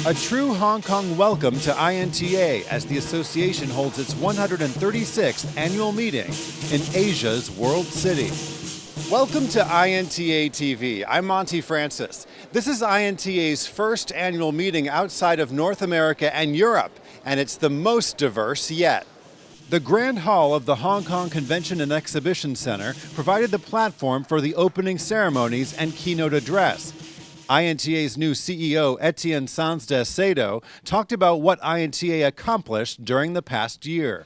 A true Hong Kong welcome to INTA as the association holds its 136th annual meeting in Asia's World City. Welcome to INTA TV. I'm Monte Francis. This is INTA's first annual meeting outside of North America and Europe, and it's the most diverse yet. The Grand Hall of the Hong Kong Convention and Exhibition Center provided the platform for the opening ceremonies and keynote address. INTA's new CEO, Etienne Sansdes-Sado, talked about what INTA accomplished during the past year.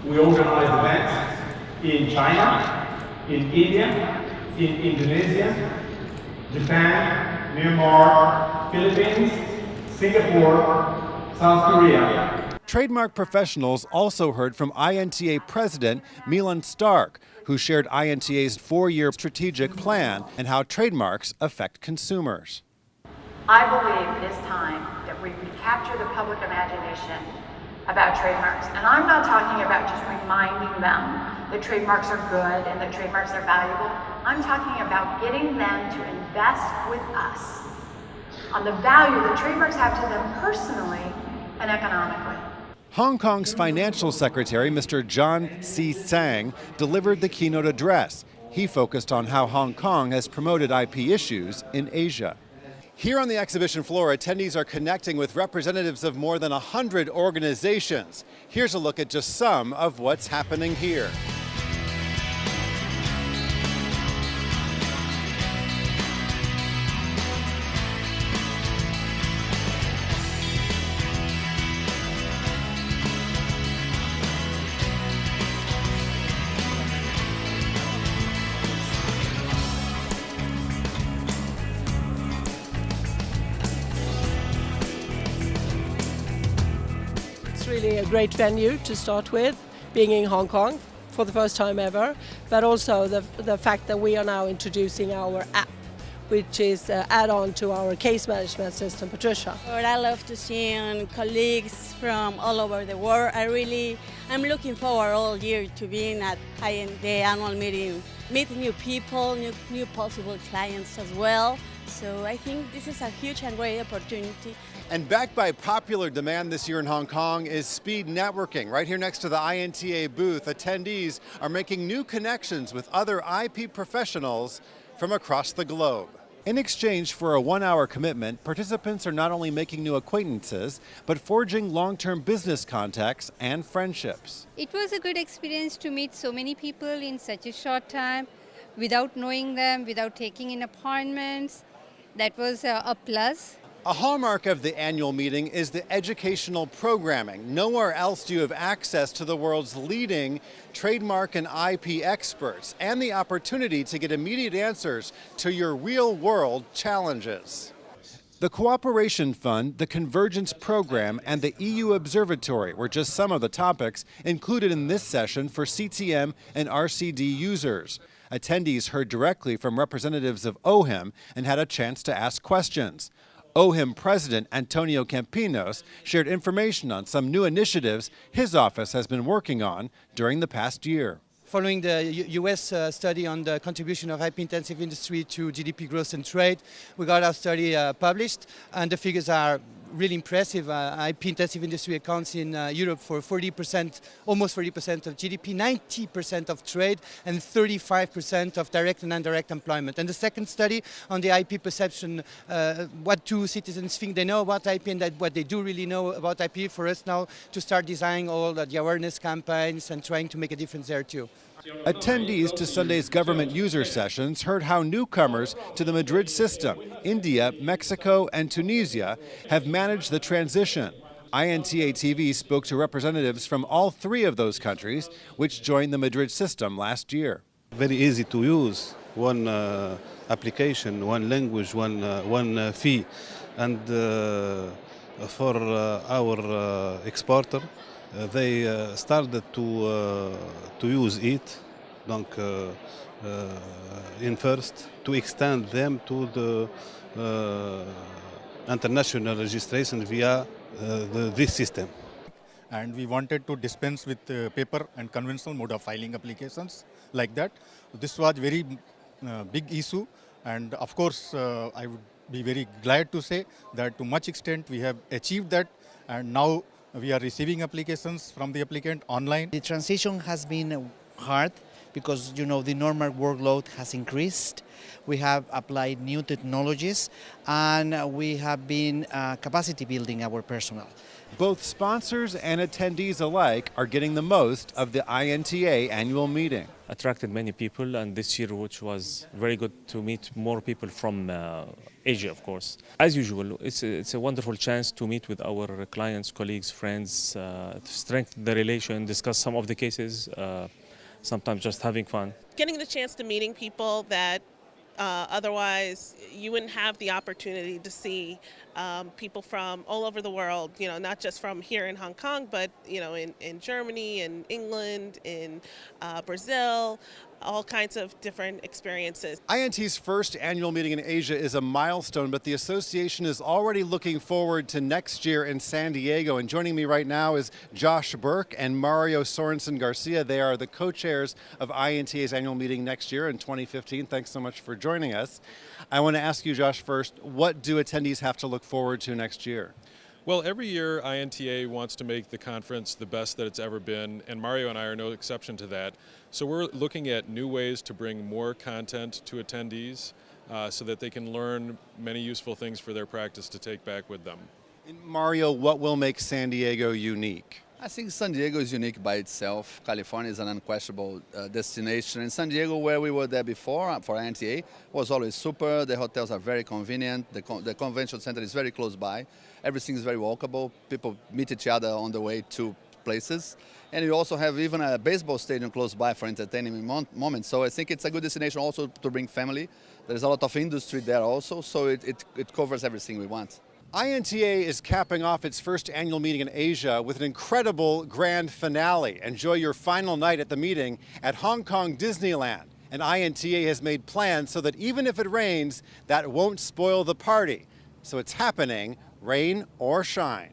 We organized events in China, in India, in Indonesia, Japan, Myanmar, Philippines, Singapore, South Korea. Trademark professionals also heard from INTA President Milan Stark, who shared INTA's four-year strategic plan and how trademarks affect consumers. I believe it is time that we recapture the public imagination about trademarks. And I'm not talking about just reminding them that trademarks are good and that trademarks are valuable. I'm talking about getting them to invest with us on the value that trademarks have to them personally and economically. Hong Kong's Financial Secretary, Mr. John C. Tsang, delivered the keynote address. He focused on how Hong Kong has promoted IP issues in Asia. Here on the exhibition floor, attendees are connecting with representatives of more than 100 organizations. Here's a look at just some of what's happening here. Really a great venue to start with, being in Hong Kong for the first time ever, but also the fact that we are now introducing our app, which is an add-on to our case management system. Patricia. I love to see colleagues from all over the world. I'm looking forward all year to being at the annual meeting, meet new people, new possible clients as well. So I think this is a huge and great opportunity. And backed by popular demand this year in Hong Kong is speed networking. Right here next to the INTA booth, attendees are making new connections with other IP professionals from across the globe. In exchange for a one-hour commitment, participants are not only making new acquaintances, but forging long-term business contacts and friendships. It was a good experience to meet so many people in such a short time, without knowing them, without taking in appointments. That was a plus. A hallmark of the annual meeting is the educational programming. Nowhere else do you have access to the world's leading trademark and IP experts and the opportunity to get immediate answers to your real-world challenges. The Cooperation Fund, the Convergence Program, and the EU Observatory were just some of the topics included in this session for CTM and RCD users. Attendees heard directly from representatives of OHIM and had a chance to ask questions. OHIM President António Campinos shared information on some new initiatives his office has been working on during the past year. Following the US study on the contribution of IP-intensive industry to GDP growth and trade, we got our study published, and the figures are really impressive. IP-intensive industry accounts in Europe for 40%, almost 40% of GDP, 90% of trade, and 35% of direct and indirect employment. And the second study on the IP perception, what do citizens think they know about IP and what they do really know about IP, for us now to start designing all the awareness campaigns and trying to make a difference there too. Attendees to Sunday's government user sessions heard how newcomers to the Madrid system, India, Mexico, and Tunisia, have managed the transition. INTA TV spoke to representatives from all three of those countries, which joined the Madrid system last year. Very easy to use, one application, one language, one fee. And for our exporter, they started to use it, donc in first, to extend them to the international registration via this system. And we wanted to dispense with paper and conventional mode of filing applications like that. This was very big issue, and of course I would be very glad to say that to much extent we have achieved that, and now we are receiving applications from the applicant online. The transition has been hard because the normal workload has increased. We have applied new technologies and we have been capacity building our personnel. Both sponsors and attendees alike are getting the most of the INTA annual meeting. Attracted many people, and this year, which was very good to meet more people from Asia, of course. As usual, it's a wonderful chance to meet with our clients, colleagues, friends, strengthen the relation, discuss some of the cases, sometimes just having fun. Getting the chance to meeting people that otherwise you wouldn't have the opportunity to see, people from all over the world, not just from here in Hong Kong, but in Germany, in England, in Brazil, all kinds of different experiences. INT's first annual meeting in Asia is a milestone, but the association is already looking forward to next year in San Diego. And joining me right now is Josh Burke and Mario Sorensen Garcia. They are the co-chairs of INTA's annual meeting next year in 2015. Thanks so much for joining us. I want to ask you, Josh, first, what do attendees have to look forward to next year? Well, every year INTA wants to make the conference the best that it's ever been, and Mario and I are no exception to that. So we're looking at new ways to bring more content to attendees so that they can learn many useful things for their practice to take back with them. And Mario, what will make San Diego unique? I think San Diego is unique by itself. California is an unquestionable destination. In San Diego, where we were there before for INTA, was always super. The hotels are very convenient. The convention center is very close by. Everything is very walkable. People meet each other on the way to places. And you also have even a baseball stadium close by for entertaining moments. So I think it's a good destination also to bring family. There's a lot of industry there also, so it covers everything we want. INTA is capping off its first annual meeting in Asia with an incredible grand finale. Enjoy your final night at the meeting at Hong Kong Disneyland. And INTA has made plans so that even if it rains, that won't spoil the party. So it's happening, rain or shine.